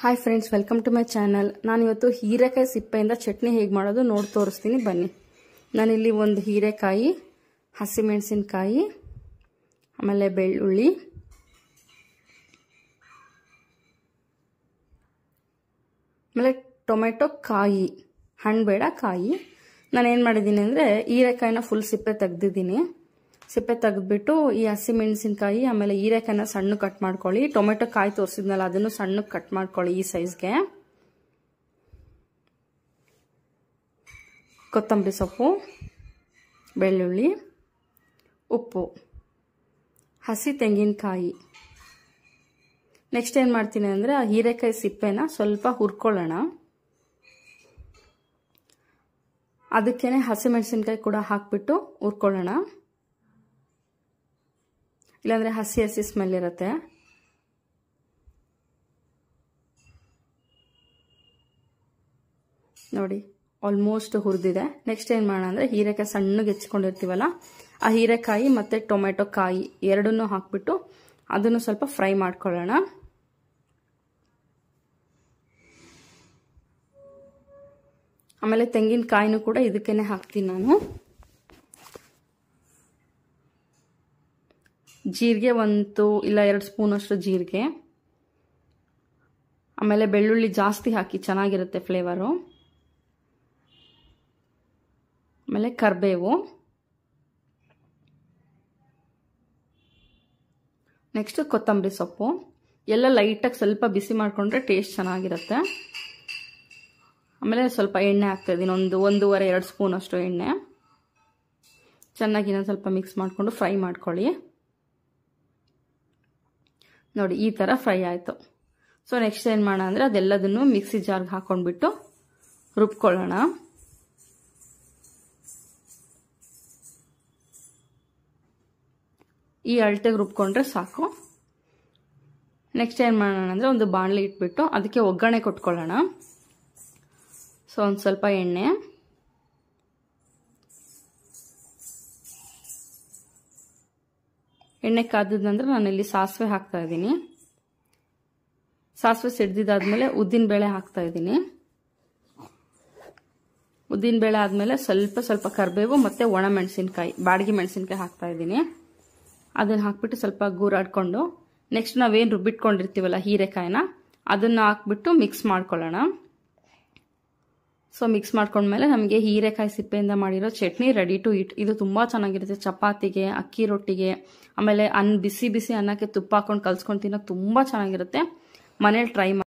Hi friends, welcome to my channel. ನಾನಿವತ್ತು ಹೀರೆಕಾಯಿ ಸಿಪ್ಪೆಯಿಂದ ಚಟ್ನಿ ಹೇಗೆ ಮಾಡೋದು ನೋಡಿ ತೋರಿಸ್ತೀನಿ ಬನ್ನಿ. ನಾನಿಲ್ಲಿ ಒಂದು ಹೀರೆಕಾಯಿ, ಹಸಿಮೆಣಸಿನಕಾಯಿ, ಆಮೇಲೆ ಬೆಳ್ಳುಳ್ಳಿ, ಆಮೇಲೆ ಟೊಮೆಟೊ ಕಾಯಿ, ಹಣ್ಣು ಬೇಡ ಕಾಯಿ. ನಾನೇನು ಮಾಡಿದ್ದೀನಿ ಅಂದರೆ ಹೀರೆಕಾಯಿನ ಫುಲ್ ಸಿಪ್ಪೆ ತೆಗ್ದಿದ್ದೀನಿ. ಸಿಪ್ಪೆ ತೆಗೆದ್ಬಿಟ್ಟು ಈ ಹಸಿಮೆಣಸಿನಕಾಯಿ ಆಮೇಲೆ ಹೀರೆಕಾಯಿನ ಸಣ್ಣ ಕಟ್ ಮಾಡ್ಕೊಳ್ಳಿ. ಟೊಮೆಟೊ ಕಾಯಿ ತೋರಿಸಿದ್ನಲ್ಲ ಅದನ್ನು ಸಣ್ಣ ಕಟ್ ಮಾಡ್ಕೊಳ್ಳಿ ಈ ಸೈಜ್ಗೆ. ಕೊತ್ತಂಬರಿ ಸೊಪ್ಪು, ಬೆಳ್ಳುಳ್ಳಿ, ಉಪ್ಪು, ಹಸಿ ತೆಂಗಿನಕಾಯಿ. ನೆಕ್ಸ್ಟ್ ಏನು ಮಾಡ್ತೀನಿ ಅಂದರೆ ಆ ಹೀರೆಕಾಯಿ ಸಿಪ್ಪೆನ ಸ್ವಲ್ಪ ಹುರ್ಕೊಳ್ಳೋಣ. ಅದಕ್ಕೇನೆ ಹಸಿಮೆಣಸಿನಕಾಯಿ ಕೂಡ ಹಾಕ್ಬಿಟ್ಟು ಹುರ್ಕೊಳ್ಳೋಣ, ಇಲ್ಲಾಂದ್ರೆ ಹಸಿ ಹಸಿ ಸ್ಮೆಲ್ ಇರುತ್ತೆ. ನೋಡಿ ಆಲ್ಮೋಸ್ಟ್ ಹುರಿದಿದೆ. ನೆಕ್ಸ್ಟ್ ಏನು ಮಾಡೋಣ ಅಂದರೆ ಹೀರೆಕಾಯಿ ಸಣ್ಣಗೆ ಹೆಚ್ಕೊಂಡಿರ್ತೀವಲ್ಲ ಆ ಹೀರೆಕಾಯಿ ಮತ್ತು ಟೊಮೆಟೊ ಕಾಯಿ ಎರಡನ್ನೂ ಹಾಕ್ಬಿಟ್ಟು ಅದನ್ನು ಸ್ವಲ್ಪ ಫ್ರೈ ಮಾಡ್ಕೊಳ್ಳೋಣ. ಆಮೇಲೆ ತೆಂಗಿನಕಾಯಿನೂ ಕೂಡ ಇದಕ್ಕೇನೆ ಹಾಕ್ತೀನಿ ನಾನು. ಜೀರಿಗೆ 1 ಇಲ್ಲ 2 ಸ್ಪೂನ್ ಅಷ್ಟು ಜೀರಿಗೆ, ಆಮೇಲೆ ಬೆಳ್ಳುಳ್ಳಿ ಜಾಸ್ತಿ ಹಾಕಿ ಚೆನ್ನಾಗಿರುತ್ತೆ ಫ್ಲೇವರು. ಆಮೇಲೆ ಕರಿಬೇವು, ನೆಕ್ಸ್ಟ್ ಕೊತ್ತಂಬರಿ ಸೊಪ್ಪು ಎಲ್ಲ ಲೈಟಾಗಿ ಸ್ವಲ್ಪ ಬಿಸಿ ಮಾಡಿಕೊಂಡ್ರೆ ಟೇಸ್ಟ್ ಚೆನ್ನಾಗಿರುತ್ತೆ. ಆಮೇಲೆ ಸ್ವಲ್ಪ ಎಣ್ಣೆ ಹಾಕ್ತಾ ಇದ್ದೀನಿ, 1.5-2 ಸ್ಪೂನ್ ಅಷ್ಟು ಎಣ್ಣೆ. ಚೆನ್ನಾಗಿ ಇನ್ನೊಂದು ಸ್ವಲ್ಪ ಮಿಕ್ಸ್ ಮಾಡಿಕೊಂಡು ಫ್ರೈ ಮಾಡ್ಕೊಳ್ಳಿ. ನೋಡಿ ಈ ಥರ ಫ್ರೈ ಆಯಿತು. ಸೊ ನೆಕ್ಸ್ಟ್ ಏನು ಮಾಡೋಣ ಅಂದರೆ ಅದೆಲ್ಲದನ್ನು ಮಿಕ್ಸಿ ಜಾರ್ಗೆ ಹಾಕೊಂಡ್ಬಿಟ್ಟು ರುಬ್ಕೊಳ್ಳೋಣ. ಈ ಅಳತೆಗೆ ರುಬ್ಕೊಂಡ್ರೆ ಸಾಕು. ನೆಕ್ಸ್ಟ್ ಏನು ಮಾಡೋಣ ಅಂದರೆ ಒಂದು ಬಾಣಲೆ ಇಟ್ಬಿಟ್ಟು ಅದಕ್ಕೆ ಒಗ್ಗರಣೆ ಕೊಟ್ಕೊಳ್ಳೋಣ. ಸೊ ಒಂದು ಸ್ವಲ್ಪ ಎಣ್ಣೆ, ಎಣ್ಣೆ ಕಾದಿದ ನಂತರ ನಾನಿಲ್ಲಿ ಸಾಸಿವೆ ಹಾಕ್ತಾ ಇದ್ದೀನಿ. ಸಾಸಿವೆ ಸಿಡ್ದಿದ್ದಾದ್ಮೇಲೆ ಉದ್ದಿನಬೇಳೆ ಹಾಕ್ತಾ ಇದ್ದೀನಿ. ಉದ್ದಿನಬೇಳೆ ಆದಮೇಲೆ ಸ್ವಲ್ಪ ಕರಿಬೇವು ಮತ್ತು ಒಣ ಮೆಣಸಿನ್ಕಾಯಿ, ಬಾಡಿಗೆ ಮೆಣಸಿನ್ಕಾಯಿ ಹಾಕ್ತಾ ಇದ್ದೀನಿ. ಅದನ್ನು ಹಾಕ್ಬಿಟ್ಟು ಸ್ವಲ್ಪ ಗೂರಾಡ್ಕೊಂಡು ನೆಕ್ಸ್ಟ್ ನಾವೇನು ರುಬ್ಬಿಟ್ಕೊಂಡಿರ್ತೀವಲ್ಲ ಹೀರೆಕಾಯಿನ ಅದನ್ನು ಹಾಕ್ಬಿಟ್ಟು ಮಿಕ್ಸ್ ಮಾಡ್ಕೊಳ್ಳೋಣ. ಸೊ ಮಿಕ್ಸ್ ಮಾಡ್ಕೊಂಡ್ಮೇಲೆ ನಮಗೆ ಹೀರೆಕಾಯಿ ಸಿಪ್ಪೆಯಿಂದ ಮಾಡಿರೋ ಚಟ್ನಿ ರೆಡಿ ಟು ಈಟ್. ಇದು ತುಂಬ ಚೆನ್ನಾಗಿರುತ್ತೆ ಚಪಾತಿಗೆ, ಅಕ್ಕಿ ರೊಟ್ಟಿಗೆ, ಆಮೇಲೆ ಬಿಸಿ ಬಿಸಿ ಅನ್ನಕ್ಕೆ ತುಪ್ಪ ಹಾಕೊಂಡು ಕಲ್ಸ್ಕೊಂಡು ತಿನ್ನೋಕೆ ತುಂಬ ಚೆನ್ನಾಗಿರುತ್ತೆ. ಮನೇಲಿ ಟ್ರೈ ಮಾಡಿ.